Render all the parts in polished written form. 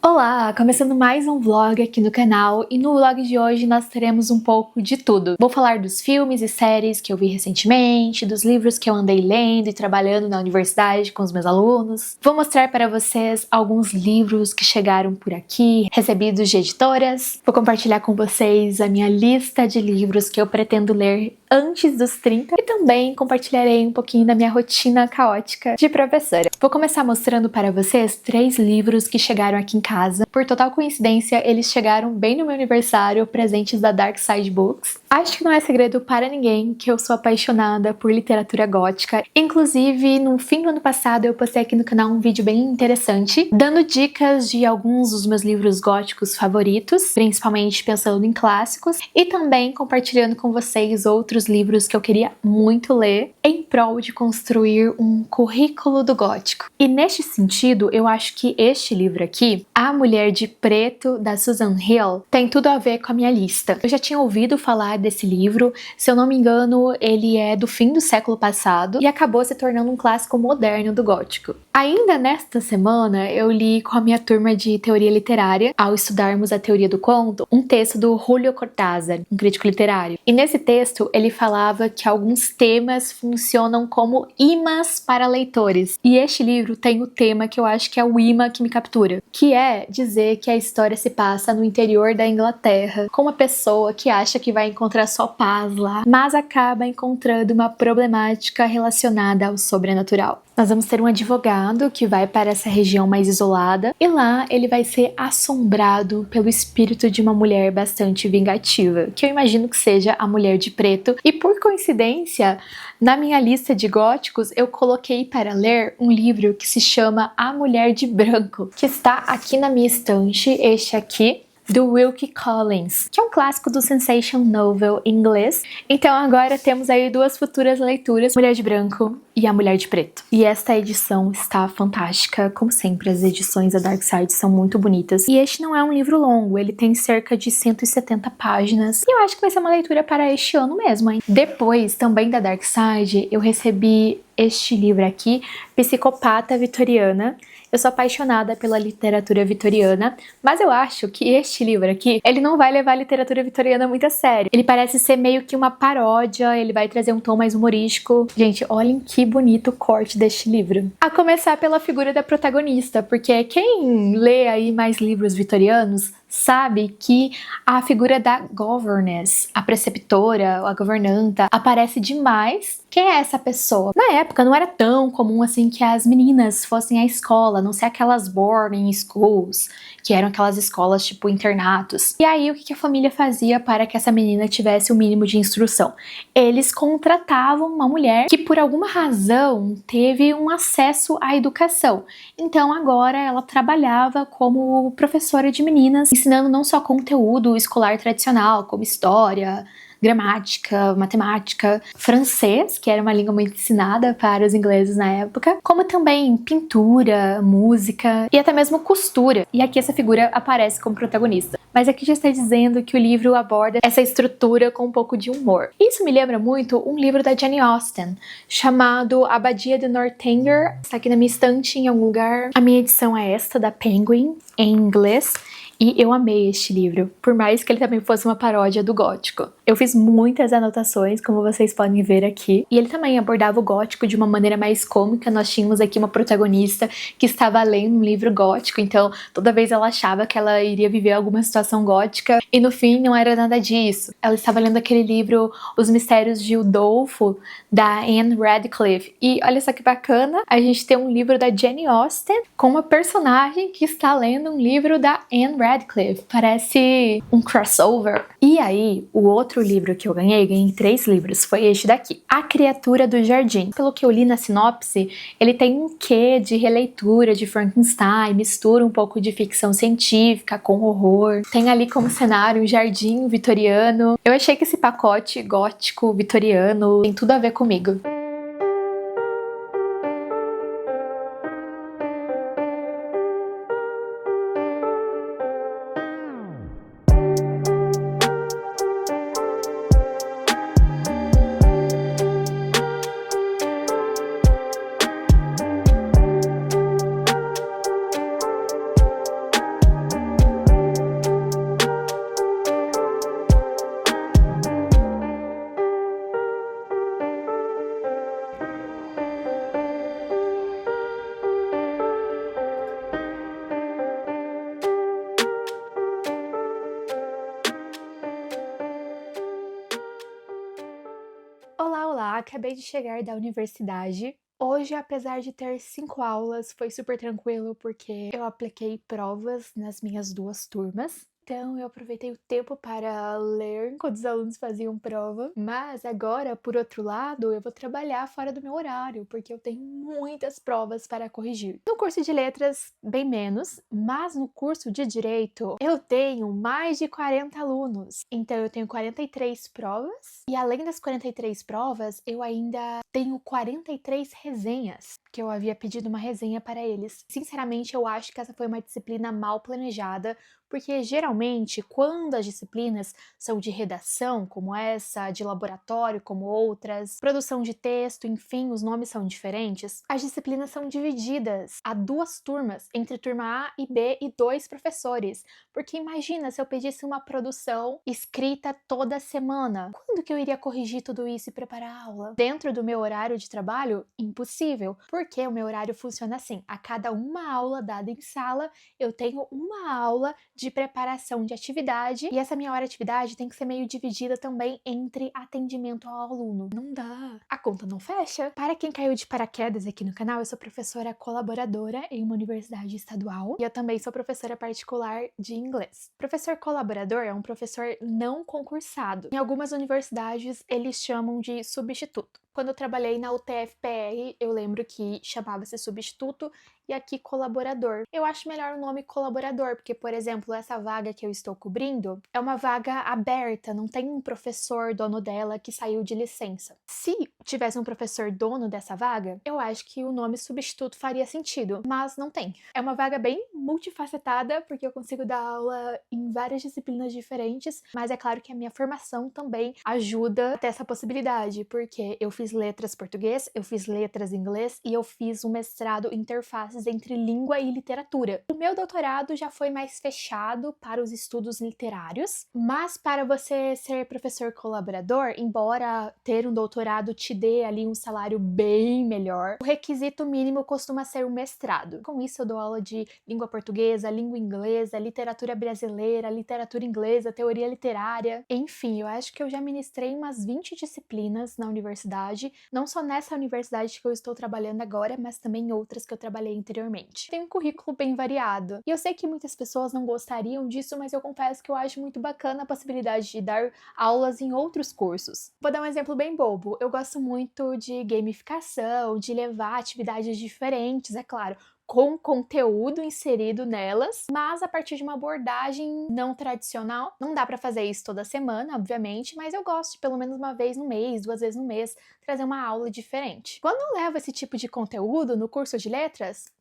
Olá, começando mais um vlog aqui no canal e no vlog de hoje nós teremos um pouco de tudo. Vou falar dos filmes e séries que eu vi recentemente, dos livros que eu andei lendo e trabalhando na universidade com os meus alunos. Vou mostrar para vocês alguns livros que chegaram por aqui, recebidos de editoras. Vou compartilhar com vocês a minha lista de livros que eu pretendo ler antes dos 30 e também compartilharei um pouquinho da minha rotina caótica de professora. Vou começar mostrando para vocês 3 livros que chegaram aqui em casa. Por total coincidência, eles chegaram bem no meu aniversário, presentes da Dark Side Books. Acho que não é segredo para ninguém que eu sou apaixonada por literatura gótica. Inclusive, no fim do ano passado, eu postei aqui no canal um vídeo bem interessante, dando dicas de alguns dos meus livros góticos favoritos, principalmente pensando em clássicos, e também compartilhando com vocês outros livros que eu queria muito ler, em prol de construir um currículo do gótico. E neste sentido, eu acho que este livro aqui, A Mulher de Preto, da Susan Hill, tem tudo a ver com a minha lista. Eu já tinha ouvido falar desse livro, se eu não me engano, ele é do fim do século passado e acabou se tornando um clássico moderno do gótico. Ainda nesta semana, eu li com a minha turma de teoria literária, ao estudarmos a teoria do conto, um texto do Julio Cortázar, um crítico literário. E nesse texto, ele falava que alguns temas funcionam como imãs para leitores. E este livro tem o tema que eu acho que é o imã que me captura, que é dizer que a história se passa no interior da Inglaterra, com uma pessoa que acha que vai encontrar só paz lá, mas acaba encontrando uma problemática relacionada ao sobrenatural. Nós vamos ter um advogado que vai para essa região mais isolada e lá ele vai ser assombrado pelo espírito de uma mulher bastante vingativa, que eu imagino que seja a Mulher de Preto. E por coincidência, na minha lista de góticos, eu coloquei para ler um livro que se chama A Mulher de Branco, que está aqui na minha estante, este aqui, do Wilkie Collins, que é um clássico do sensation novel em inglês. Então agora temos aí 2 futuras leituras, Mulher de Branco e A Mulher de Preto. E esta edição está fantástica, como sempre as edições da Dark Side são muito bonitas. E este não é um livro longo, ele tem cerca de 170 páginas. E eu acho que vai ser uma leitura para este ano mesmo, hein? Depois, também da Dark Side, eu recebi este livro aqui, Psicopata Vitoriana. Eu sou apaixonada pela literatura vitoriana, mas eu acho que este livro aqui, ele não vai levar a literatura vitoriana muito a sério. Ele parece ser meio que uma paródia, ele vai trazer um tom mais humorístico. Gente, olhem que bonito o corte deste livro. A começar pela figura da protagonista, porque quem lê aí mais livros vitorianos sabe que a figura da governess, a preceptora, a governanta, aparece demais. Quem é essa pessoa? Na época não era tão comum assim que as meninas fossem à escola, a não ser aquelas boarding schools, que eram aquelas escolas tipo internatos. E aí o que a família fazia para que essa menina tivesse o mínimo de instrução? Eles contratavam uma mulher que por alguma razão teve um acesso à educação. Então agora ela trabalhava como professora de meninas, ensinando não só conteúdo escolar tradicional, como história, gramática, matemática, francês, que era uma língua muito ensinada para os ingleses na época, como também pintura, música e até mesmo costura. E aqui essa figura aparece como protagonista. Mas aqui já está dizendo que o livro aborda essa estrutura com um pouco de humor. Isso me lembra muito um livro da Jane Austen, chamado Abadia de Northanger. Está aqui na minha estante em algum lugar. A minha edição é esta, da Penguin, em inglês. E eu amei este livro, por mais que ele também fosse uma paródia do gótico. Eu fiz muitas anotações, como vocês podem ver aqui, e ele também abordava o gótico de uma maneira mais cômica. Nós tínhamos aqui uma protagonista que estava lendo um livro gótico, então toda vez ela achava que ela iria viver alguma situação gótica, e no fim não era nada disso. Ela estava lendo aquele livro Os Mistérios de Udolfo, da Anne Radcliffe, e olha só que bacana, a gente tem um livro da Jane Austen com uma personagem que está lendo um livro da Anne Radcliffe. Parece um crossover. E aí, o outro livro que eu ganhei 3 livros, foi este daqui, A Criatura do Jardim. Pelo que eu li na sinopse, ele tem um quê de releitura de Frankenstein, mistura um pouco de ficção científica com horror. Tem ali como cenário um jardim vitoriano. Eu achei que esse pacote gótico vitoriano tem tudo a ver comigo. acabei de chegar da universidade. Hoje, apesar de ter 5 aulas, foi super tranquilo porque eu apliquei provas nas minhas 2 turmas. Então, eu aproveitei o tempo para ler enquanto os alunos faziam prova. Mas agora, por outro lado, eu vou trabalhar fora do meu horário, porque eu tenho muitas provas para corrigir. No curso de letras, bem menos, mas no curso de direito, eu tenho mais de 40 alunos. Então, eu tenho 43 provas, e além das 43 provas, eu ainda tenho 43 resenhas, que eu havia pedido uma resenha para eles. Sinceramente, eu acho que essa foi uma disciplina mal planejada, porque geralmente, quando as disciplinas são de redação, como essa, de laboratório, como outras, produção de texto, enfim, os nomes são diferentes, as disciplinas são divididas a 2 turmas, entre turma A e B e 2 professores. Porque imagina se eu pedisse uma produção escrita toda semana. Quando que eu iria corrigir tudo isso e preparar a aula? Dentro do meu horário de trabalho? Impossível, porque o meu horário funciona assim: a cada uma aula dada em sala, eu tenho uma aula de preparação de atividade, e essa minha hora de atividade tem que ser meio dividida também entre atendimento ao aluno. Não dá. A conta não fecha. Para quem caiu de paraquedas aqui no canal, eu sou professora colaboradora em uma universidade estadual e eu também sou professora particular de inglês. Professor colaborador é um professor não concursado. Em algumas universidades, eles chamam de substituto. Quando eu trabalhei na UTFPR, eu lembro que chamava-se substituto e aqui colaborador. Eu acho melhor o nome colaborador, porque, por exemplo, essa vaga que eu estou cobrindo é uma vaga aberta, não tem um professor dono dela que saiu de licença. Se tivesse um professor dono dessa vaga, eu acho que o nome substituto faria sentido, mas não tem. É uma vaga bem multifacetada, porque eu consigo dar aula em várias disciplinas diferentes, mas é claro que a minha formação também ajuda a ter essa possibilidade, porque eu fiz letras português, eu fiz letras inglês e eu fiz um mestrado em interfaces entre língua e literatura. O meu doutorado já foi mais fechado para os estudos literários, mas para você ser professor colaborador, embora ter um doutorado te dê ali um salário bem melhor, o requisito mínimo costuma ser o mestrado. Com isso eu dou aula de língua portuguesa, língua inglesa, literatura brasileira, literatura inglesa, teoria literária, enfim, eu acho que eu já ministrei umas 20 disciplinas na universidade, não só nessa universidade que eu estou trabalhando agora, mas também em outras que eu trabalhei anteriormente. Tem um currículo bem variado. E eu sei que muitas pessoas não gostariam disso, mas eu confesso que eu acho muito bacana a possibilidade de dar aulas em outros cursos. Vou dar um exemplo bem bobo. Eu gosto muito de gamificação, de levar atividades diferentes, é claro, com conteúdo inserido nelas, mas a partir de uma abordagem não tradicional. Não dá para fazer isso toda semana, obviamente, mas eu gosto de pelo menos uma vez no mês, 2 vezes no mês, trazer uma aula diferente. Quando eu levo esse tipo de conteúdo no curso de letras,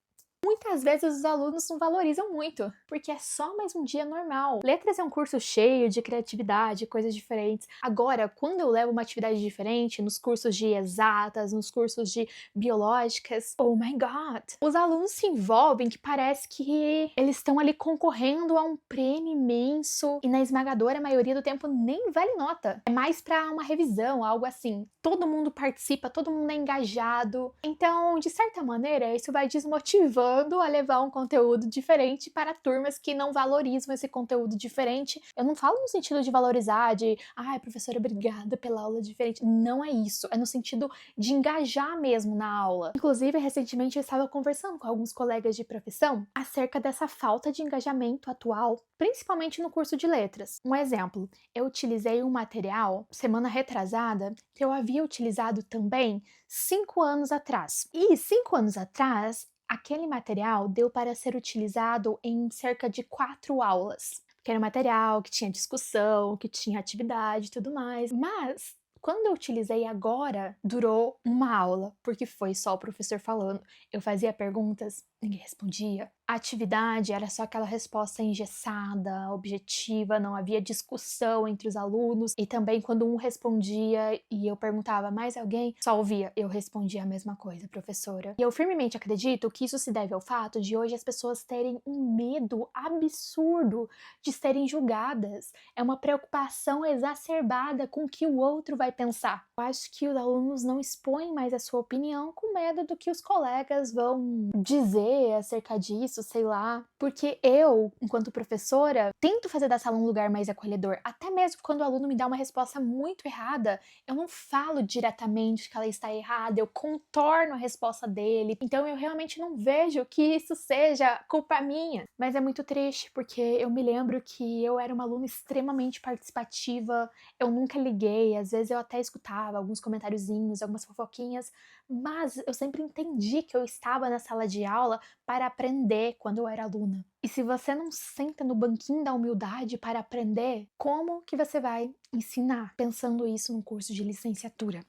muitas vezes os alunos não valorizam muito, porque é só mais um dia normal. Letras é um curso cheio de criatividade, coisas diferentes. Agora, quando eu levo uma atividade diferente, nos cursos de exatas, nos cursos de biológicas, oh my god! Os alunos se envolvem que parece que eles estão ali concorrendo a um prêmio imenso e na esmagadora maioria do tempo nem vale nota. É mais para uma revisão, algo assim. Todo mundo participa, todo mundo é engajado. Então, de certa maneira, isso vai desmotivando a levar um conteúdo diferente para turmas que não valorizam esse conteúdo diferente. Eu não falo no sentido de valorizar, de ai, professora, obrigada pela aula diferente. Não é isso. É no sentido de engajar mesmo na aula. Inclusive, recentemente eu estava conversando com alguns colegas de profissão acerca dessa falta de engajamento atual, principalmente no curso de letras. Um exemplo, eu utilizei um material semana retrasada que eu havia utilizado também 5 anos atrás. E 5 anos atrás, aquele material deu para ser utilizado em cerca de 4 aulas. Que era um material que tinha discussão, que tinha atividade e tudo mais. Mas quando eu utilizei agora, durou uma aula, porque foi só o professor falando. Eu fazia perguntas, ninguém respondia. A atividade era só aquela resposta engessada, objetiva, não havia discussão entre os alunos. E também quando um respondia e eu perguntava mais alguém, só ouvia, eu respondia a mesma coisa, professora. E eu firmemente acredito que isso se deve ao fato de hoje as pessoas terem um medo absurdo de serem julgadas. É uma preocupação exacerbada com o que o outro vai pensar. Eu acho que os alunos não expõem mais a sua opinião com medo do que os colegas vão dizer acerca disso, isso, sei lá. Porque eu, enquanto professora, tento fazer da sala um lugar mais acolhedor. Até mesmo quando o aluno me dá uma resposta muito errada, eu não falo diretamente que ela está errada, eu contorno a resposta dele. Então eu realmente não vejo que isso seja culpa minha. Mas é muito triste, porque eu me lembro que eu era uma aluna extremamente participativa, eu nunca liguei, às vezes eu até escutava alguns comentáriozinhos, algumas fofoquinhas, mas eu sempre entendi que eu estava na sala de aula para aprender quando eu era aluna. E se você não senta no banquinho da humildade para aprender, como que você vai ensinar pensando isso num curso de licenciatura?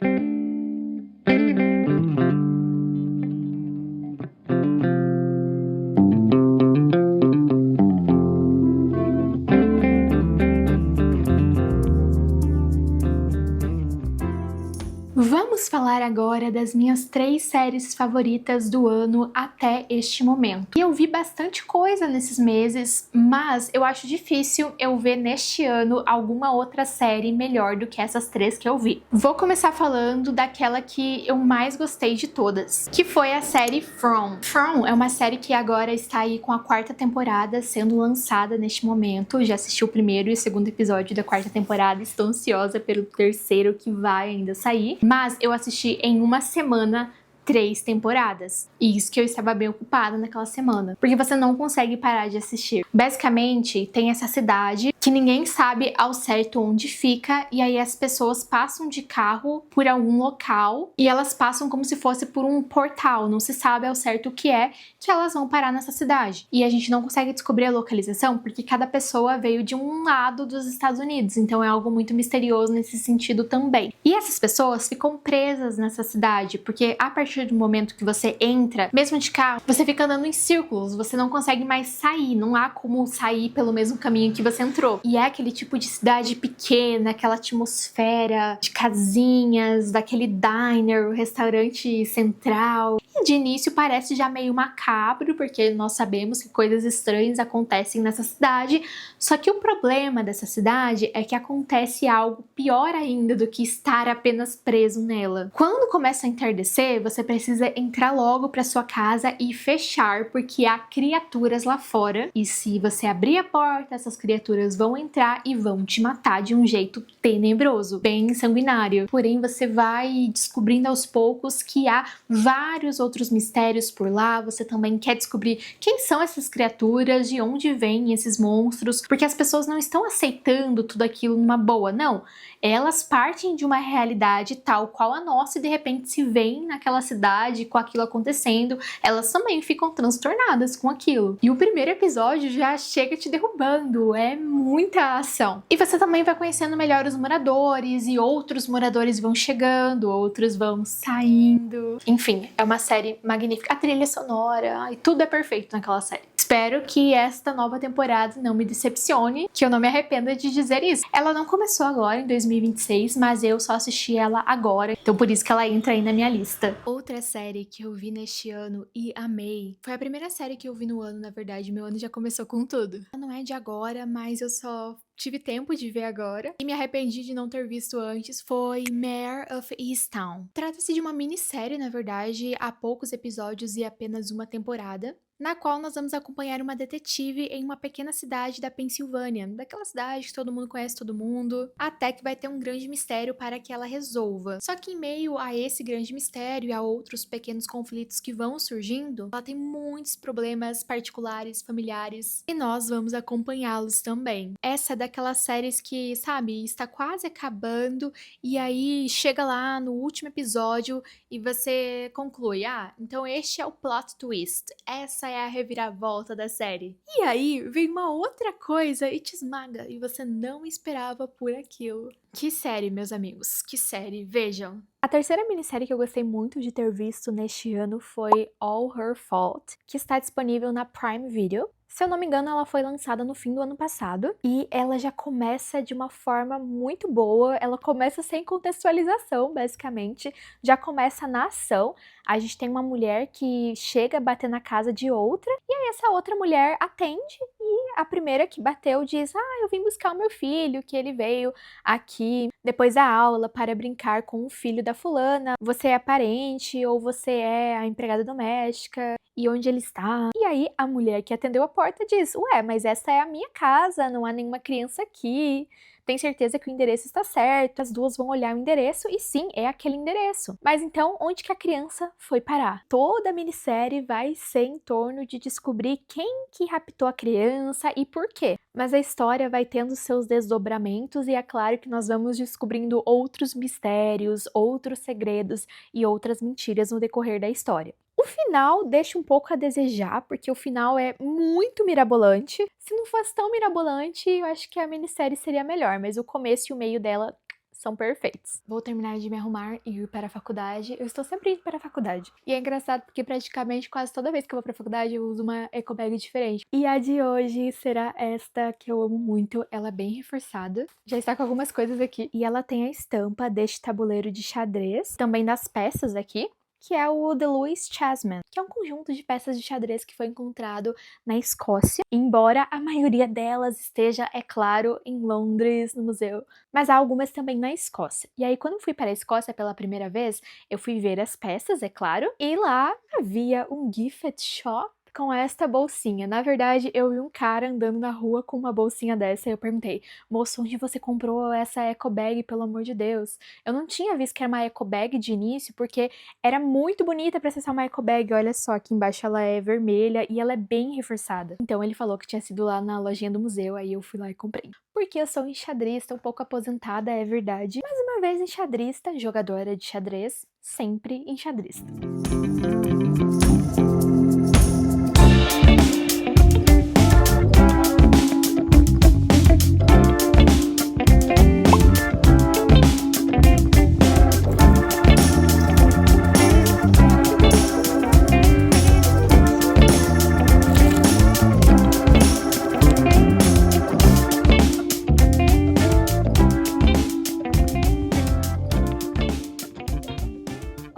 Vamos falar agora das minhas 3 séries favoritas do ano até este momento. E eu vi bastante coisa nesses meses, mas eu acho difícil eu ver neste ano alguma outra série melhor do que essas 3 que eu vi. Vou começar falando daquela que eu mais gostei de todas, que foi a série From. From é uma série que agora está aí com a 4ª temporada sendo lançada neste momento. Já assisti o primeiro e o segundo episódio da 4ª temporada, estou ansiosa pelo terceiro que vai ainda sair. Mas eu assisti em uma semana 3 temporadas. E isso que eu estava bem ocupada naquela semana. Porque você não consegue parar de assistir. Basicamente, tem essa cidade que ninguém sabe ao certo onde fica. E aí as pessoas passam de carro por algum local. E elas passam como se fosse por um portal. Não se sabe ao certo o que é que elas vão parar nessa cidade. E a gente não consegue descobrir a localização porque cada pessoa veio de um lado dos Estados Unidos. Então é algo muito misterioso nesse sentido também. E essas pessoas ficam presas nessa cidade. Porque a partir do momento que você entra, mesmo de carro, você fica andando em círculos, você não consegue mais sair, não há como sair pelo mesmo caminho que você entrou. E é aquele tipo de cidade pequena, aquela atmosfera de casinhas, daquele diner, o restaurante central. E de início parece já meio macabro, porque nós sabemos que coisas estranhas acontecem nessa cidade, só que o problema dessa cidade é que acontece algo pior ainda do que estar apenas preso nela. Quando começa a entardecer, você precisa entrar logo para sua casa e fechar, porque há criaturas lá fora. E se você abrir a porta, essas criaturas vão entrar e vão te matar de um jeito tenebroso, bem sanguinário. Porém, você vai descobrindo aos poucos que há vários outros mistérios por lá. Você também quer descobrir quem são essas criaturas, de onde vêm esses monstros, porque as pessoas não estão aceitando tudo aquilo numa boa, não. Elas partem de uma realidade tal qual a nossa e de repente se veem naquela cidade com aquilo acontecendo, elas também ficam transtornadas com aquilo. E o primeiro episódio já chega te derrubando, é muita ação. E você também vai conhecendo melhor os moradores e outros moradores vão chegando, outros vão saindo. Enfim, é uma série magnífica. A trilha sonora, e tudo é perfeito naquela série. Espero que esta nova temporada não me decepcione, que eu não me arrependa de dizer isso. Ela não começou agora, em 2026, mas eu só assisti ela agora, então por isso que ela entra aí na minha lista. Outra série que eu vi neste ano e amei, foi a primeira série que eu vi no ano, na verdade, meu ano já começou com tudo. Não é de agora, mas eu só tive tempo de ver agora e me arrependi de não ter visto antes, foi Mare of Easttown. Trata-se de uma minissérie, na verdade, há poucos episódios e apenas uma temporada, na qual nós vamos acompanhar uma detetive em uma pequena cidade da Pensilvânia, daquela cidade que todo mundo conhece todo mundo, até que vai ter um grande mistério para que ela resolva. Só que em meio a esse grande mistério e a outros pequenos conflitos que vão surgindo, ela tem muitos problemas particulares, familiares, e nós vamos acompanhá-los também. Essa é daquelas séries que, sabe, está quase acabando e aí chega lá no último episódio e você conclui, então este é o plot twist, essa é a reviravolta da série. E aí vem uma outra coisa e te esmaga e você não esperava por aquilo. Que série, meus amigos, que série, vejam. A terceira minissérie que eu gostei muito de ter visto neste ano foi All Her Fault, que está disponível na Prime Video. Se eu não me engano, ela foi lançada no fim do ano passado e ela já começa de uma forma muito boa, ela começa sem contextualização, basicamente, já começa na ação. A gente tem uma mulher que chega a bater na casa de outra e aí essa outra mulher atende e a primeira que bateu diz, eu vim buscar o meu filho, que ele veio aqui depois da aula para brincar com o filho da fulana, você é parente ou você é a empregada doméstica? e onde ele está. E aí a mulher que atendeu a porta diz: ué, mas essa é a minha casa, não há nenhuma criança aqui. Tem certeza que o endereço está certo? As duas vão olhar o endereço e sim, é aquele endereço. Mas então, onde que a criança foi parar? Toda a minissérie vai ser em torno de descobrir quem que raptou a criança e por quê. Mas a história vai tendo seus desdobramentos e é claro que nós vamos descobrindo outros mistérios, outros segredos e outras mentiras no decorrer da história. O final deixa um pouco a desejar, porque o final é muito mirabolante. Se não fosse tão mirabolante, eu acho que a minissérie seria melhor, mas o começo e o meio dela são perfeitos. Vou terminar de me arrumar e ir para a faculdade. Eu estou sempre indo para a faculdade. E é engraçado porque praticamente quase toda vez que eu vou para a faculdade eu uso uma eco bag diferente. E a de hoje será esta que eu amo muito. Ela é bem reforçada. Já está com algumas coisas aqui. E ela tem a estampa deste tabuleiro de xadrez. Também das peças aqui, que é o The Louis Chessmen, que é um conjunto de peças de xadrez que foi encontrado na Escócia, embora a maioria delas esteja, é claro, em Londres, no museu, mas há algumas também na Escócia. E aí, quando eu fui para a Escócia pela primeira vez, eu fui ver as peças, é claro, e lá havia um gift shop com esta bolsinha. Na verdade, eu vi um cara andando na rua com uma bolsinha dessa e eu perguntei: moço, onde você comprou essa eco bag, pelo amor de Deus? Eu não tinha visto que era uma eco bag de início, porque era muito bonita pra ser só uma eco bag. Olha só, aqui embaixo ela é vermelha e ela é bem reforçada. Então ele falou que tinha sido lá na lojinha do museu, aí eu fui lá e comprei. Porque eu sou enxadrista, um pouco aposentada, é verdade. Mais uma vez enxadrista, jogadora de xadrez, sempre enxadrista.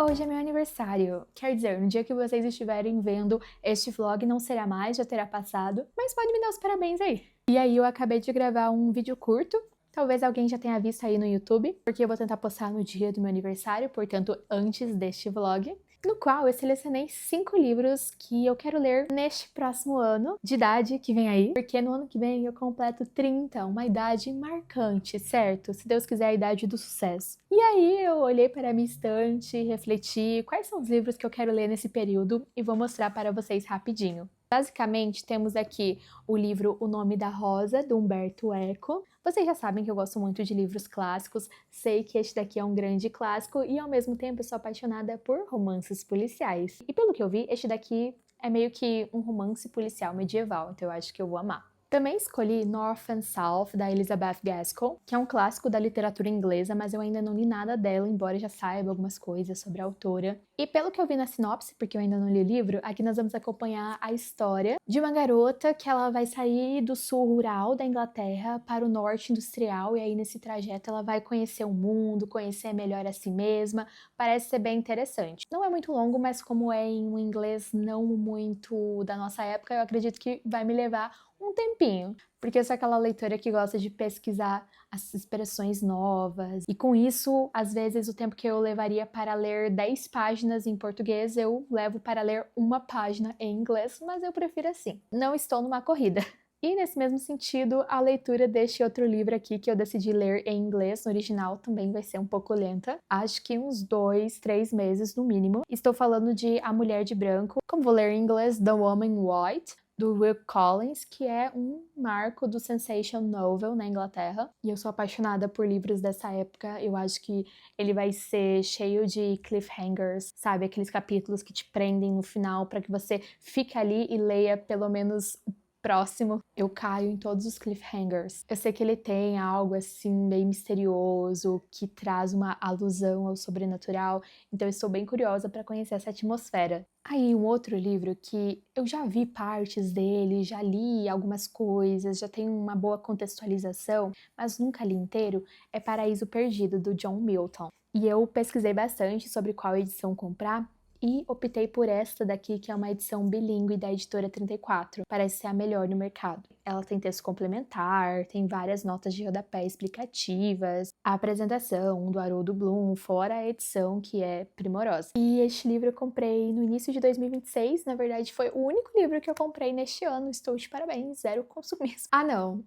Hoje é meu aniversário, quer dizer, no dia que vocês estiverem vendo este vlog não será mais, já terá passado, mas pode me dar os parabéns aí. E aí eu acabei de gravar um vídeo curto, talvez alguém já tenha visto aí no YouTube, porque eu vou tentar postar no dia do meu aniversário, portanto antes deste vlog, no qual eu selecionei 5 livros que eu quero ler neste próximo ano de idade que vem aí, porque no ano que vem eu completo 30, uma idade marcante, certo? Se Deus quiser, a idade do sucesso. E aí eu olhei para a minha estante, refleti quais são os livros que eu quero ler nesse período e vou mostrar para vocês rapidinho. Basicamente, temos aqui o livro O Nome da Rosa, do Umberto Eco. Vocês já sabem que eu gosto muito de livros clássicos, sei que este daqui é um grande clássico e ao mesmo tempo eu sou apaixonada por romances policiais. E pelo que eu vi, este daqui é meio que um romance policial medieval, então eu acho que eu vou amar. Também escolhi North and South, da Elizabeth Gaskell, que é um clássico da literatura inglesa, mas eu ainda não li nada dela, embora já saiba algumas coisas sobre a autora. E pelo que eu vi na sinopse, porque eu ainda não li o livro, aqui nós vamos acompanhar a história de uma garota que ela vai sair do sul rural da Inglaterra para o norte industrial, e aí nesse trajeto ela vai conhecer o mundo, conhecer melhor a si mesma, parece ser bem interessante. Não é muito longo, mas como é em um inglês não muito da nossa época, eu acredito que vai me levar um tempinho, porque eu sou aquela leitora que gosta de pesquisar as expressões novas, e com isso, às vezes, o tempo que eu levaria para ler 10 páginas em português, eu levo para ler uma página em inglês, mas eu prefiro assim. Não estou numa corrida. E nesse mesmo sentido, a leitura deste outro livro aqui que eu decidi ler em inglês, no original, também vai ser um pouco lenta. Acho que uns 2, 3 meses no mínimo. Estou falando de A Mulher de Branco, como vou ler em inglês, The Woman in White, do Will Collins, que é um marco do sensation novel na Inglaterra. E eu sou apaixonada por livros dessa época. Eu acho que ele vai ser cheio de cliffhangers, sabe? Aqueles capítulos que te prendem no final para que você fique ali e leia pelo menos o próximo. Eu caio em todos os cliffhangers. Eu sei que ele tem algo assim bem misterioso, que traz uma alusão ao sobrenatural, então eu estou bem curiosa para conhecer essa atmosfera. Aí um outro livro que eu já vi partes dele, já li algumas coisas, já tenho uma boa contextualização, mas nunca li inteiro, é Paraíso Perdido, do John Milton. E eu pesquisei bastante sobre qual edição comprar, e optei por esta daqui, que é uma edição bilíngue da editora 34. Parece ser a melhor no mercado. Ela tem texto complementar, tem várias notas de rodapé explicativas, a apresentação do Haroldo Bloom, fora a edição que é primorosa. E este livro eu comprei no início de 2026, na verdade foi o único livro que eu comprei neste ano, estou de parabéns, zero consumismo. Ah não,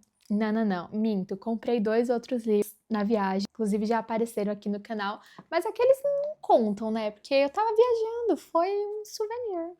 minto, comprei 2 outros livros na viagem, inclusive já apareceram aqui no canal, mas aqueles não contam, né, porque eu tava viajando, foi um souvenir.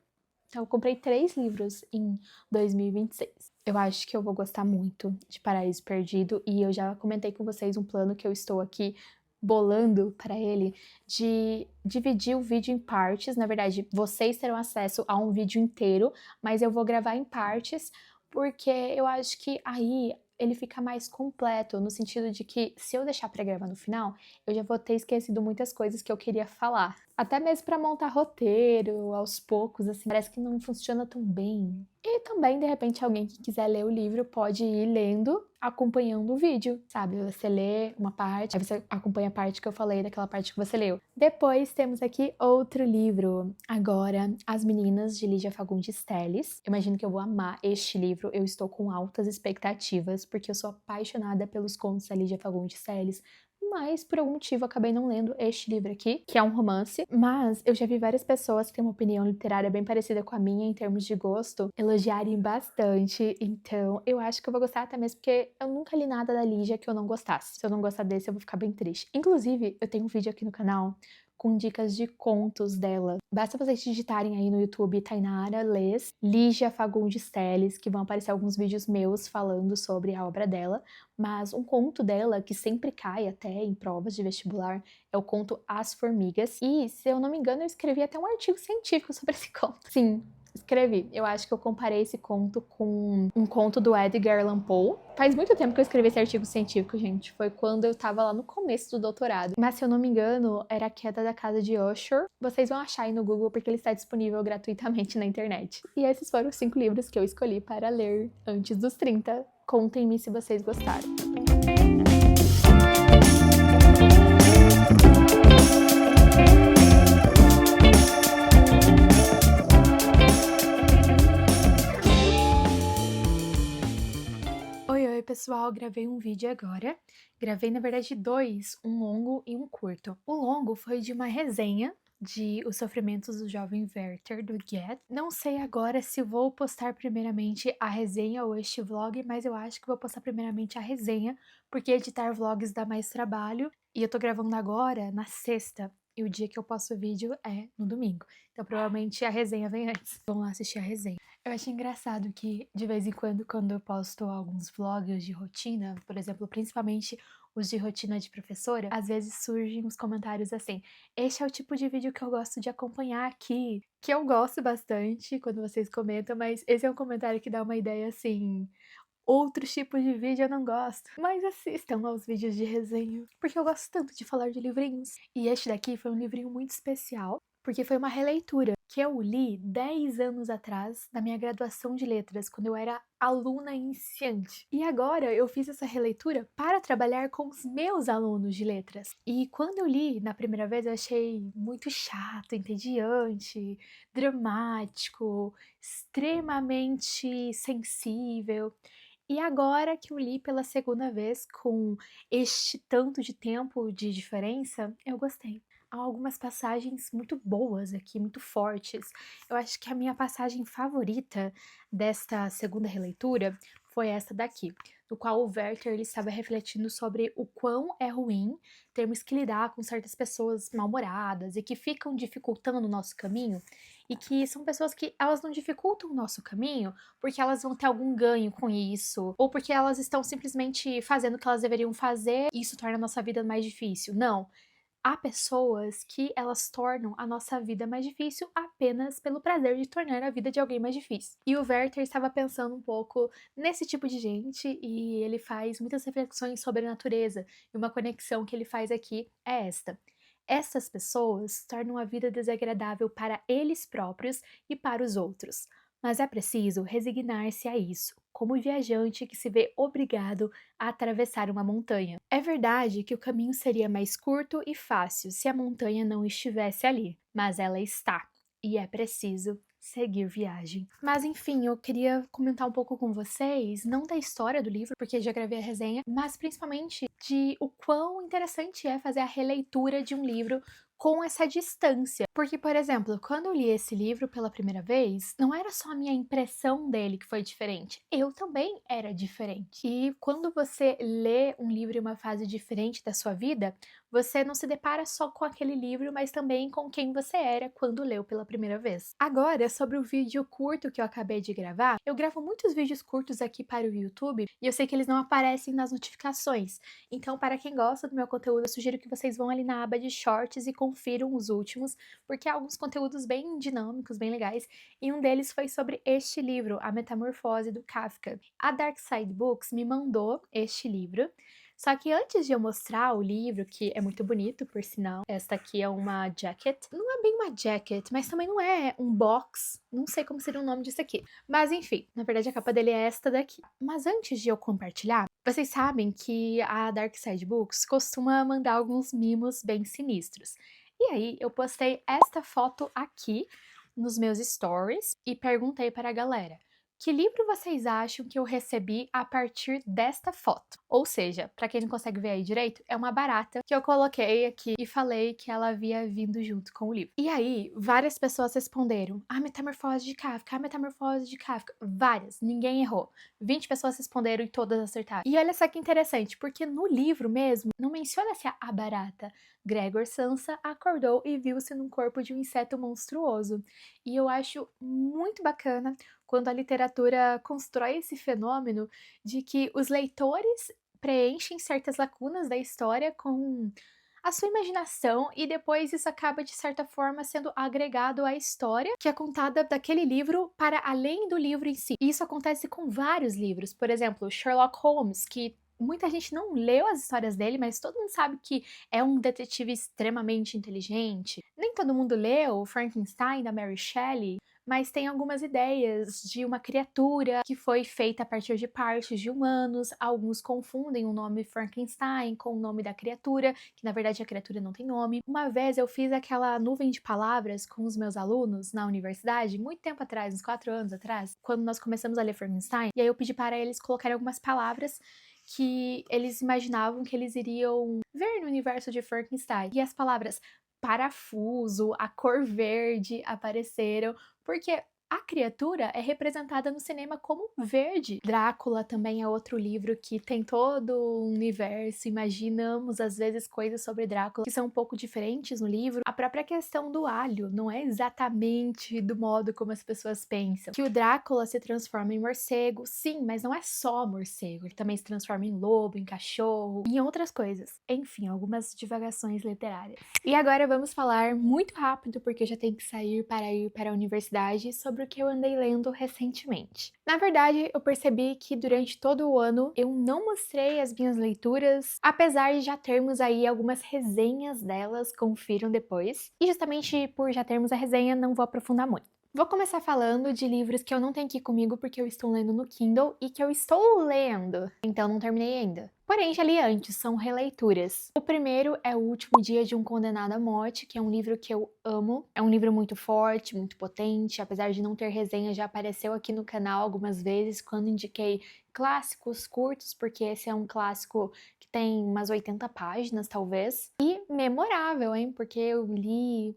Então eu comprei 3 livros em 2026. Eu acho que eu vou gostar muito de Paraíso Perdido e eu já comentei com vocês um plano que eu estou aqui bolando para ele de dividir o vídeo em partes. Na verdade, vocês terão acesso a um vídeo inteiro, mas eu vou gravar em partes porque eu acho que aí ele fica mais completo, no sentido de que se eu deixar pra gravar no final, eu já vou ter esquecido muitas coisas que eu queria falar. Até mesmo pra montar roteiro, aos poucos, assim, parece que não funciona tão bem. E também, de repente, alguém que quiser ler o livro pode ir lendo, acompanhando o vídeo, sabe? Você lê uma parte, aí você acompanha a parte que eu falei daquela parte que você leu. Depois temos aqui outro livro. Agora, As Meninas, de Lígia Fagundes Telles. Eu imagino que eu vou amar este livro, eu estou com altas expectativas, porque eu sou apaixonada pelos contos da Lígia Fagundes Telles, mas por algum motivo eu acabei não lendo este livro aqui, que é um romance, mas eu já vi várias pessoas que têm uma opinião literária bem parecida com a minha em termos de gosto, elogiarem bastante, então eu acho que eu vou gostar até mesmo porque eu nunca li nada da Lígia que eu não gostasse. Se eu não gostar desse, eu vou ficar bem triste. Inclusive, eu tenho um vídeo aqui no canal com dicas de contos dela. Basta vocês digitarem aí no YouTube Tainara Lês, Lígia Fagundes Telles, que vão aparecer alguns vídeos meus falando sobre a obra dela, mas um conto dela que sempre cai até em provas de vestibular é o conto As Formigas, e se eu não me engano eu escrevi até um artigo científico sobre esse conto. Sim, escrevi. Eu acho que eu comparei esse conto com um conto do Edgar Allan Poe. Faz muito tempo que eu escrevi esse artigo científico, gente. Foi quando eu tava lá no começo do doutorado. Mas se eu não me engano, era A Queda da Casa de Usher. Vocês vão achar aí no Google porque ele está disponível gratuitamente na internet. E esses foram os 5 livros que eu escolhi para ler antes dos 30. Contem-me se vocês gostaram. Oi, pessoal, gravei um vídeo agora. Gravei, na verdade, 2, um longo e um curto. O longo foi de uma resenha de Os Sofrimentos do Jovem Werther, do Get. Não sei agora se vou postar primeiramente a resenha ou este vlog, mas eu acho que vou postar primeiramente a resenha, porque editar vlogs dá mais trabalho. E eu tô gravando agora, na sexta, e o dia que eu posto o vídeo é no domingo. Então, provavelmente, a resenha vem antes. Vamos lá assistir a resenha. Eu acho engraçado que, de vez em quando eu posto alguns vlogs de rotina, por exemplo, principalmente os de rotina de professora, às vezes surgem os comentários assim: este é o tipo de vídeo que eu gosto de acompanhar aqui. Que eu gosto bastante quando vocês comentam, mas esse é um comentário que dá uma ideia assim. Outros tipos de vídeo eu não gosto, mas assistam aos vídeos de resenha, porque eu gosto tanto de falar de livrinhos. E este daqui foi um livrinho muito especial, porque foi uma releitura que eu li 10 anos atrás, na minha graduação de letras, quando eu era aluna iniciante. E agora eu fiz essa releitura para trabalhar com os meus alunos de letras. E quando eu li na primeira vez, eu achei muito chato, entediante, dramático, extremamente sensível. E agora que eu li pela segunda vez, com este tanto de tempo de diferença, eu gostei. Há algumas passagens muito boas aqui, muito fortes. Eu acho que a minha passagem favorita desta segunda releitura foi essa daqui, no qual o Werther ele estava refletindo sobre o quão é ruim termos que lidar com certas pessoas mal-humoradas e que ficam dificultando o nosso caminho, e que são pessoas que elas não dificultam o nosso caminho porque elas vão ter algum ganho com isso, ou porque elas estão simplesmente fazendo o que elas deveriam fazer e isso torna a nossa vida mais difícil. Não. Há pessoas que elas tornam a nossa vida mais difícil apenas pelo prazer de tornar a vida de alguém mais difícil. E o Werther estava pensando um pouco nesse tipo de gente e ele faz muitas reflexões sobre a natureza. E uma conexão que ele faz aqui é esta: essas pessoas tornam a vida desagradável para eles próprios e para os outros. Mas é preciso resignar-se a isso, como o viajante que se vê obrigado a atravessar uma montanha. É verdade que o caminho seria mais curto e fácil se a montanha não estivesse ali, mas ela está. e é preciso seguir viagem. Mas enfim, eu queria comentar um pouco com vocês, não da história do livro, porque já gravei a resenha, mas principalmente de o quão interessante é fazer a releitura de um livro com essa distância. Porque, por exemplo, quando eu li esse livro pela primeira vez, não era só a minha impressão dele que foi diferente, eu também era diferente. E quando você lê um livro em uma fase diferente da sua vida, você não se depara só com aquele livro, mas também com quem você era quando leu pela primeira vez. Agora, sobre o vídeo curto que eu acabei de gravar, eu gravo muitos vídeos curtos aqui para o YouTube e eu sei que eles não aparecem nas notificações. Então, para quem gosta do meu conteúdo, eu sugiro que vocês vão ali na aba de Shorts e confiram os últimos, porque há alguns conteúdos bem dinâmicos, bem legais, e um deles foi sobre este livro, A Metamorfose do Kafka. A Dark Side Books me mandou este livro, só que antes de eu mostrar o livro, que é muito bonito, por sinal, esta aqui é uma jacket. Não é bem uma jacket, mas também não é um box. Não sei como seria o nome disso aqui. Mas enfim, na verdade a capa dele é esta daqui. Mas antes de eu compartilhar, vocês sabem que a Dark Side Books costuma mandar alguns mimos bem sinistros. E aí eu postei esta foto aqui nos meus stories e perguntei para a galera: que livro vocês acham que eu recebi a partir desta foto? Ou seja, para quem não consegue ver aí direito, é uma barata que eu coloquei aqui e falei que ela havia vindo junto com o livro. E aí, várias pessoas responderam: a Metamorfose de Kafka, a Metamorfose de Kafka. Várias, ninguém errou. 20 pessoas responderam e todas acertaram. E olha só que interessante, porque no livro mesmo, não menciona-se a barata. Gregor Samsa acordou e viu-se num corpo de um inseto monstruoso. E eu acho muito bacana quando a literatura constrói esse fenômeno de que os leitores preenchem certas lacunas da história com a sua imaginação e depois isso acaba, de certa forma, sendo agregado à história que é contada daquele livro para além do livro em si. E isso acontece com vários livros. Por exemplo, Sherlock Holmes, que muita gente não leu as histórias dele, mas todo mundo sabe que é um detetive extremamente inteligente. Nem todo mundo leu Frankenstein, da Mary Shelley, mas tem algumas ideias de uma criatura que foi feita a partir de partes de humanos. Alguns confundem o nome Frankenstein com o nome da criatura, que na verdade a criatura não tem nome. Uma vez eu fiz aquela nuvem de palavras com os meus alunos na universidade, muito tempo atrás, uns 4 anos atrás, quando nós começamos a ler Frankenstein, e aí eu pedi para eles colocarem algumas palavras que eles imaginavam que eles iriam ver no universo de Frankenstein. E as palavras parafuso, a cor verde apareceram, porque a criatura é representada no cinema como verde. Drácula também é outro livro que tem todo o universo. Imaginamos, às vezes, coisas sobre Drácula que são um pouco diferentes no livro. A própria questão do alho não é exatamente do modo como as pessoas pensam. Que o Drácula se transforma em morcego, sim, mas não é só morcego. Ele também se transforma em lobo, em cachorro, em outras coisas. Enfim, algumas divagações literárias. E agora vamos falar muito rápido, porque eu já tenho que sair para a universidade, sobre o que eu andei lendo recentemente. Na verdade, eu percebi que durante todo o ano eu não mostrei as minhas leituras, apesar de já termos aí algumas resenhas delas, confiram depois. E justamente por já termos a resenha, não vou aprofundar muito. Vou começar falando de livros que eu não tenho aqui comigo porque eu estou lendo no Kindle e que eu estou lendo, então não terminei ainda. Porém, já li antes, são releituras. O primeiro é O Último Dia de um Condenado à Morte, que é um livro que eu amo. É um livro muito forte, muito potente, apesar de não ter resenha, já apareceu aqui no canal algumas vezes quando indiquei clássicos curtos, porque esse é um clássico que tem umas 80 páginas, talvez. E memorável, hein? Porque eu li,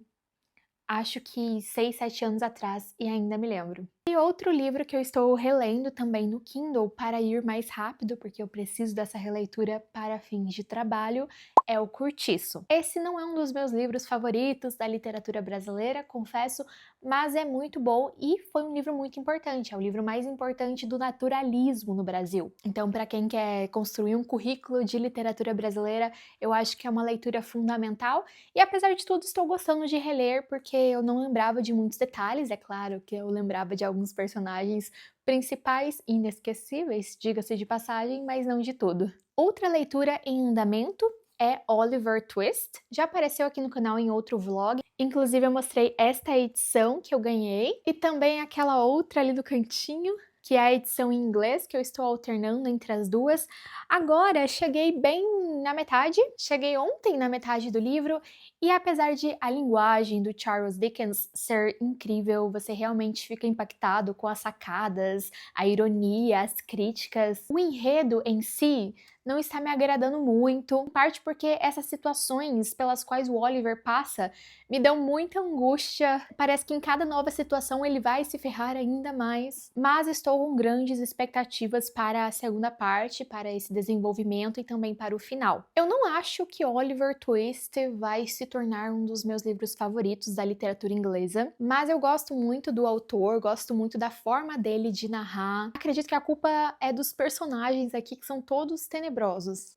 acho que 6, 7 anos atrás e ainda me lembro. E outro livro que eu estou relendo também no Kindle para ir mais rápido, porque eu preciso dessa releitura para fins de trabalho, é O Curtiço. Esse não é um dos meus livros favoritos da literatura brasileira, confesso, mas é muito bom e foi um livro muito importante. É o livro mais importante do naturalismo no Brasil. Então, para quem quer construir um currículo de literatura brasileira, eu acho que é uma leitura fundamental. E apesar de tudo, estou gostando de reler, porque eu não lembrava de muitos detalhes. É claro que eu lembrava de alguns personagens principais inesquecíveis, diga-se de passagem, mas não de tudo. Outra leitura em andamento é Oliver Twist. Já apareceu aqui no canal em outro vlog. Inclusive eu mostrei esta edição que eu ganhei e também aquela outra ali do cantinho. que é a edição em inglês, que eu estou alternando entre as duas. Agora, cheguei bem na metade, cheguei ontem na metade do livro, e apesar de a linguagem do Charles Dickens ser incrível, você realmente fica impactado com as sacadas, a ironia, as críticas, o enredo em si não está me agradando muito, em parte porque essas situações pelas quais o Oliver passa me dão muita angústia. Parece que em cada nova situação ele vai se ferrar ainda mais. Mas estou com grandes expectativas para a segunda parte, para esse desenvolvimento e também para o final. Eu não acho que Oliver Twist vai se tornar um dos meus livros favoritos da literatura inglesa, mas eu gosto muito do autor, gosto muito da forma dele de narrar. Acredito que a culpa é dos personagens aqui, que são todos tenebrosos.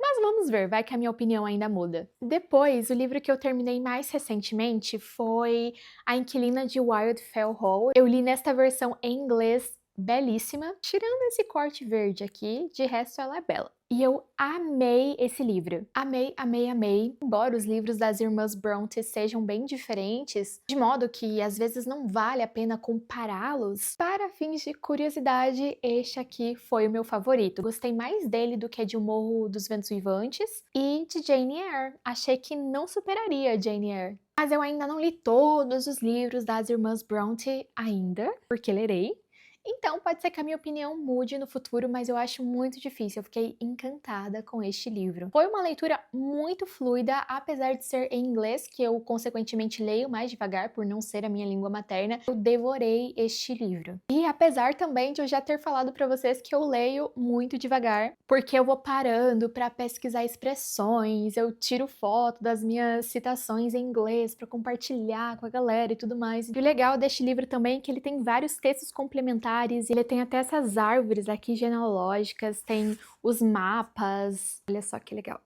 Mas vamos ver, vai que a minha opinião ainda muda. Depois, o livro que eu terminei mais recentemente foi A Inquilina de Wildfell Hall. Eu li nesta versão em inglês, belíssima. Tirando esse corte verde aqui, de resto ela é bela. E eu amei esse livro. Amei, amei, amei. Embora os livros das irmãs Bronte sejam bem diferentes, de modo que às vezes não vale a pena compará-los, para fins de curiosidade, este aqui foi o meu favorito. Gostei mais dele do que de O Morro dos Ventos Vivantes e de Jane Eyre. Achei que não superaria Jane Eyre. Mas eu ainda não li todos os livros das irmãs Bronte ainda, porque lerei. Então, pode ser que a minha opinião mude no futuro, mas eu acho muito difícil. Eu fiquei encantada com este livro. Foi uma leitura muito fluida, apesar de ser em inglês, que eu consequentemente leio mais devagar por não ser a minha língua materna. Eu devorei este livro. E apesar também de eu já ter falado para vocês que eu leio muito devagar, porque eu vou parando para pesquisar expressões, eu tiro foto das minhas citações em inglês para compartilhar com a galera e tudo mais. E o legal deste livro também é que ele tem vários textos complementares. Ele tem até essas árvores aqui genealógicas, tem os mapas. Olha só que legal.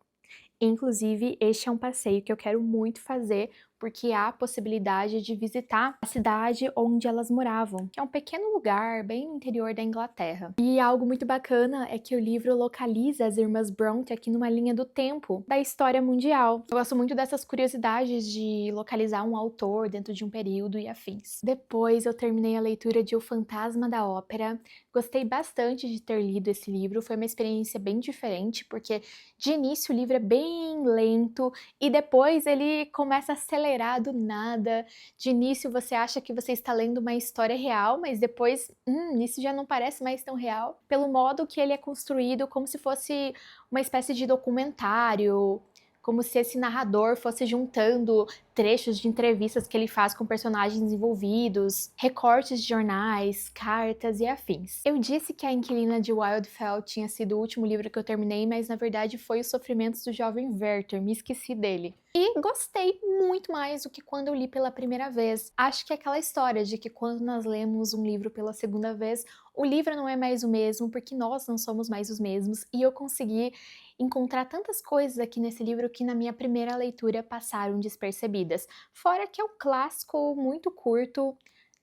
Inclusive, este é um passeio que eu quero muito fazer, porque há a possibilidade de visitar a cidade onde elas moravam, que é um pequeno lugar bem no interior da Inglaterra. E algo muito bacana é que o livro localiza as irmãs Bronte aqui numa linha do tempo da história mundial. Eu gosto muito dessas curiosidades de localizar um autor dentro de um período e afins. Depois eu terminei a leitura de O Fantasma da Ópera. Gostei bastante de ter lido esse livro, foi uma experiência bem diferente, porque de início o livro é bem lento e depois ele começa a acelerar do nada. De início você acha que você está lendo uma história real, mas depois, isso já não parece mais tão real. Pelo modo que ele é construído, como se fosse uma espécie de documentário, como se esse narrador fosse juntando trechos de entrevistas que ele faz com personagens envolvidos, recortes de jornais, cartas e afins. Eu disse que A Inquilina de Wildfell tinha sido o último livro que eu terminei, mas na verdade foi Os Sofrimentos do Jovem Werther, me esqueci dele. E gostei muito mais do que quando eu li pela primeira vez. Acho que é aquela história de que quando nós lemos um livro pela segunda vez, o livro não é mais o mesmo, porque nós não somos mais os mesmos, e eu consegui encontrar tantas coisas aqui nesse livro que na minha primeira leitura passaram despercebidas. Fora que é um clássico muito curto,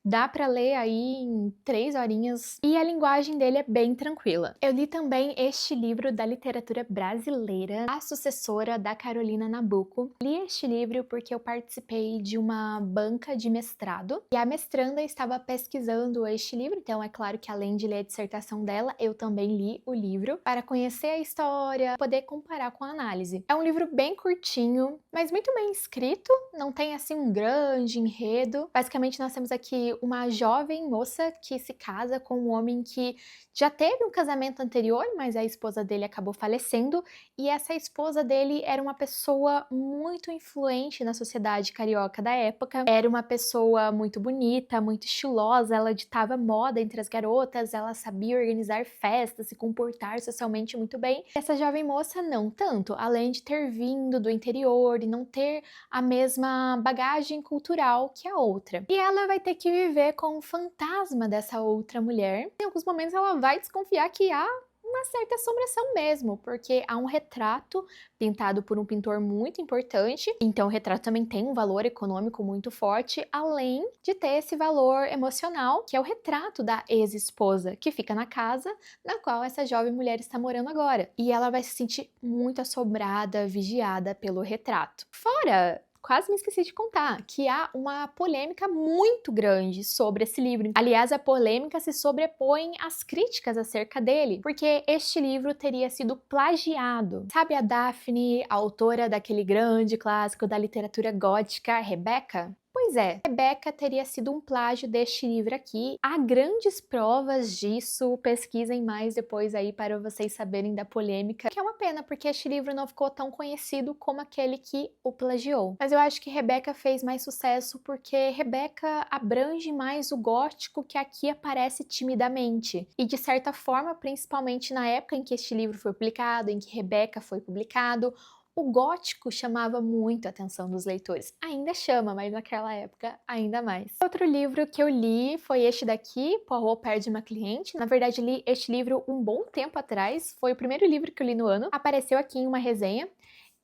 dá pra ler aí em 3 horinhas e a linguagem dele é bem tranquila. Eu li também este livro da literatura brasileira, A Sucessora, da Carolina Nabuco. Li este livro porque eu participei de uma banca de mestrado e a mestranda estava pesquisando este livro, então é claro que além de ler a dissertação dela, eu também li o livro para conhecer a história, poder comparar com a análise. É um livro bem curtinho, mas muito bem escrito, não tem assim um grande enredo. Basicamente nós temos aqui uma jovem moça que se casa com um homem que já teve um casamento anterior, mas a esposa dele acabou falecendo, e essa esposa dele era uma pessoa muito influente na sociedade carioca da época. Era uma pessoa muito bonita, muito estilosa, ela ditava moda entre as garotas, ela sabia organizar festas, se comportar socialmente muito bem. Essa jovem moça não tanto, além de ter vindo do interior e não ter a mesma bagagem cultural que a outra. E ela vai ter que viver com o fantasma dessa outra mulher. Em alguns momentos ela vai desconfiar que há uma certa assombração mesmo, porque há um retrato pintado por um pintor muito importante, então o retrato também tem um valor econômico muito forte, além de ter esse valor emocional, que é o retrato da ex-esposa, que fica na casa na qual essa jovem mulher está morando agora. E ela vai se sentir muito assombrada, vigiada pelo retrato. Fora quase me esqueci de contar, que há uma polêmica muito grande sobre esse livro. Aliás, a polêmica se sobrepõe às críticas acerca dele, porque este livro teria sido plagiado. Sabe a Daphne, a autora daquele grande clássico da literatura gótica, Rebecca? Pois é, Rebecca teria sido um plágio deste livro aqui. Há grandes provas disso, pesquisem mais depois aí para vocês saberem da polêmica, que é uma pena, porque este livro não ficou tão conhecido como aquele que o plagiou. Mas eu acho que Rebecca fez mais sucesso porque Rebecca abrange mais o gótico que aqui aparece timidamente. E de certa forma, principalmente na época em que este livro foi publicado, em que Rebecca foi publicado, o gótico chamava muito a atenção dos leitores. Ainda chama, mas naquela época ainda mais. Outro livro que eu li foi este daqui, Poirot Perde uma Cliente. Na verdade, li este livro um bom tempo atrás. Foi o primeiro livro que eu li no ano. Apareceu aqui em uma resenha.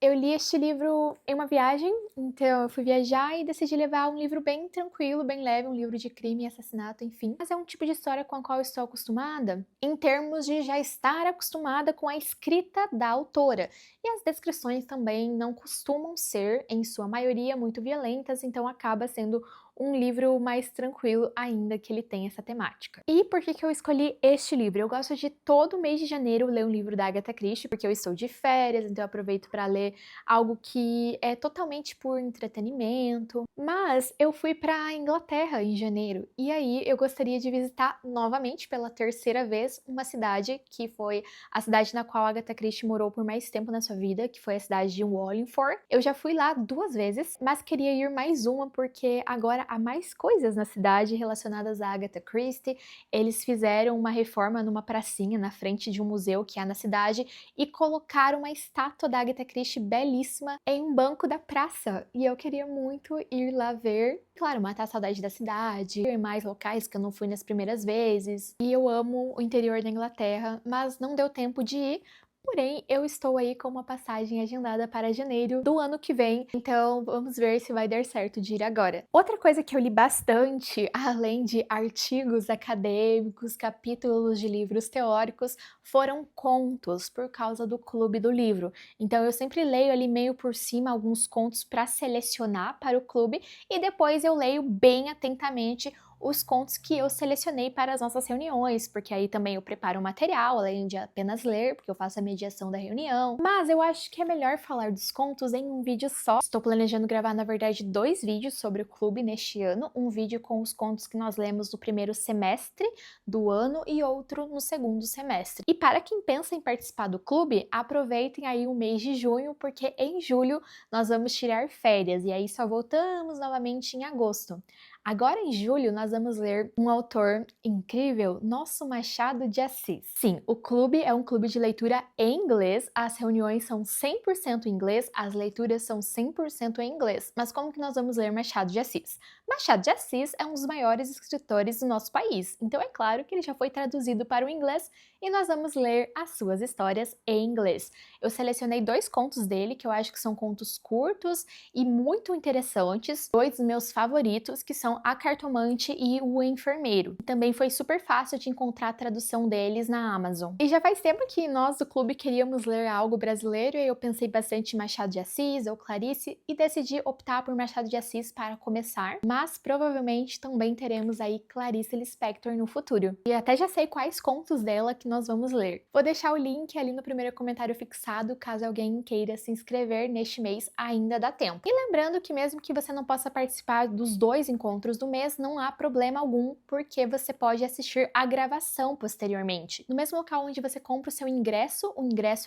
Eu li este livro em uma viagem, então eu fui viajar e decidi levar um livro bem tranquilo, bem leve, um livro de crime e assassinato, enfim. Mas é um tipo de história com a qual eu estou acostumada, em termos de já estar acostumada com a escrita da autora. E as descrições também não costumam ser, em sua maioria, muito violentas, então acaba sendo um livro mais tranquilo, ainda que ele tenha essa temática. E por que eu escolhi este livro? Eu gosto de todo mês de janeiro ler um livro da Agatha Christie, porque eu estou de férias, então eu aproveito para ler algo que é totalmente por entretenimento. Mas eu fui para a Inglaterra em janeiro, e aí eu gostaria de visitar novamente, pela terceira vez, uma cidade que foi a cidade na qual a Agatha Christie morou por mais tempo na sua vida, que foi a cidade de Wallingford. Eu já fui lá 2 vezes, mas queria ir mais uma, porque agora há mais coisas na cidade relacionadas a Agatha Christie. Eles fizeram uma reforma numa pracinha na frente de um museu que há na cidade e colocaram uma estátua da Agatha Christie belíssima em um banco da praça. E eu queria muito ir lá ver. Claro, matar a saudade da cidade, ir mais locais que eu não fui nas primeiras vezes. E eu amo o interior da Inglaterra, mas não deu tempo de ir. Porém, eu estou aí com uma passagem agendada para janeiro do ano que vem, então vamos ver se vai dar certo de ir agora. Outra coisa que eu li bastante, além de artigos acadêmicos, capítulos de livros teóricos, foram contos, por causa do clube do livro. Então eu sempre leio ali meio por cima alguns contos para selecionar para o clube e depois eu leio bem atentamente os contos que eu selecionei para as nossas reuniões, porque aí também eu preparo o material, além de apenas ler, porque eu faço a mediação da reunião. Mas eu acho que é melhor falar dos contos em um vídeo só. Estou planejando gravar, na verdade, 2 vídeos sobre o clube neste ano. Um vídeo com os contos que nós lemos no primeiro semestre do ano e outro no segundo semestre. E para quem pensa em participar do clube, aproveitem aí o mês de junho, porque em julho nós vamos tirar férias e aí só voltamos novamente em agosto. Agora em julho nós vamos ler um autor incrível, nosso Machado de Assis. Sim, o clube é um clube de leitura em inglês, as reuniões são 100% em inglês, as leituras são 100% em inglês. Mas como que nós vamos ler Machado de Assis? Machado de Assis é um dos maiores escritores do nosso país, então é claro que ele já foi traduzido para o inglês e nós vamos ler as suas histórias em inglês. Eu selecionei 2 contos dele, que eu acho que são contos curtos e muito interessantes, 2 dos meus favoritos, que são A Cartomante e O Enfermeiro. Também foi super fácil de encontrar a tradução deles na Amazon. E já faz tempo que nós do clube queríamos ler algo brasileiro e eu pensei bastante em Machado de Assis ou Clarice e decidi optar por Machado de Assis para começar, mas provavelmente também teremos aí Clarice Lispector no futuro. E até já sei quais contos dela que nós vamos ler. Vou deixar o link ali no primeiro comentário fixado, caso alguém queira se inscrever neste mês, ainda dá tempo. E lembrando que mesmo que você não possa participar dos 2 encontros do mês, não há problema algum, porque você pode assistir a gravação posteriormente. No mesmo local onde você compra o ingresso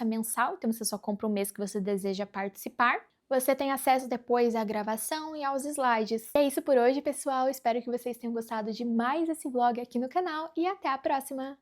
é mensal, então você só compra o mês que você deseja participar. Você tem acesso depois à gravação e aos slides. É isso por hoje, pessoal. Espero que vocês tenham gostado de mais esse vlog aqui no canal e até a próxima!